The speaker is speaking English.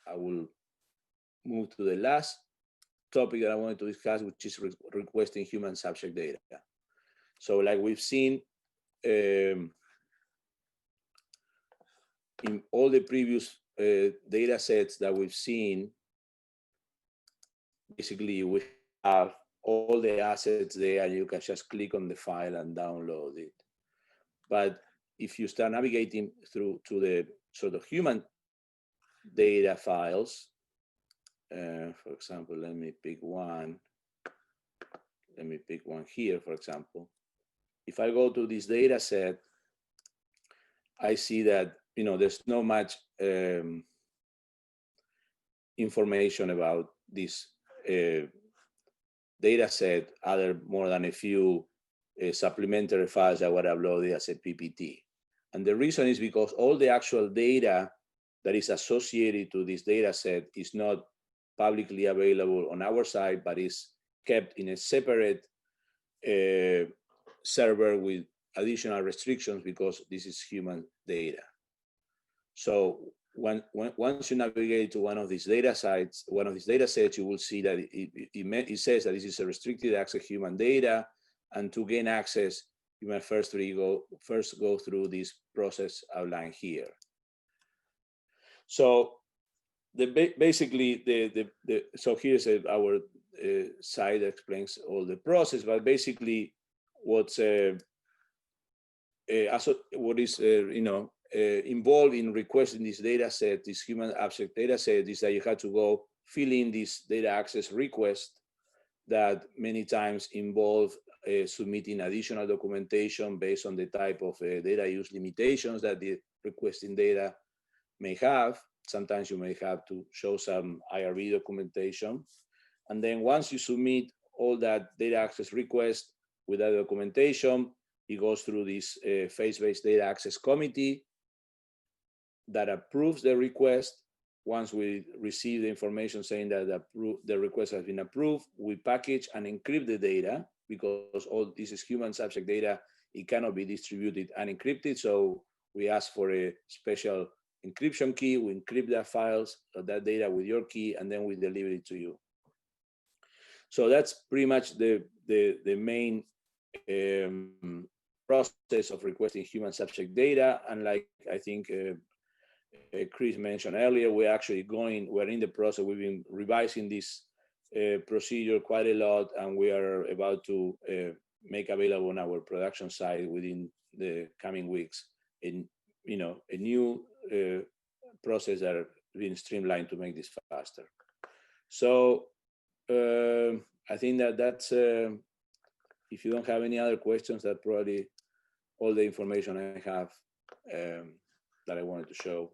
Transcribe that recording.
I will move to the last topic that I wanted to discuss, which is requesting human subject data. So like we've seen in all the previous data sets that we've seen, basically we have all the assets there and you can just click on the file and download it. But if you start navigating through to the sort of human data files, for example, let me pick one here, for example. If I go to this data set, I see that, you know, there's not much information about this data set, more than a few supplementary files that were uploaded as a PPT. And the reason is because all the actual data that is associated to this data set is not publicly available on our site, but is kept in a separate server with additional restrictions because this is human data. So once you navigate to one of these data sets, you will see that it says that this is a restricted access human data, and to gain access, you must first go through this process outlined here. So basically, so here's our site that explains all the process, but basically what is involved in requesting this data set, this human abstract data set, is that you have to go fill in this data access request that many times involve submitting additional documentation based on the type of data use limitations that the requesting data may have. Sometimes you may have to show some IRB documentation. And then once you submit all that data access request with that documentation, it goes through this phase-based data access committee that approves the request. Once we receive the information saying that the request has been approved, we package and encrypt the data, because all this is human subject data. It cannot be distributed unencrypted. So we ask for a special encryption key. We encrypt that files, that data with your key, and then we deliver it to you. So that's pretty much the main process of requesting human subject data. And like I think Chris mentioned earlier, we're in the process. We've been revising this procedure quite a lot, and we are about to make available on our production site within the coming weeks a new process that are being streamlined to make this faster. So I think that's if you don't have any other questions, that's probably all the information I have that I wanted to show.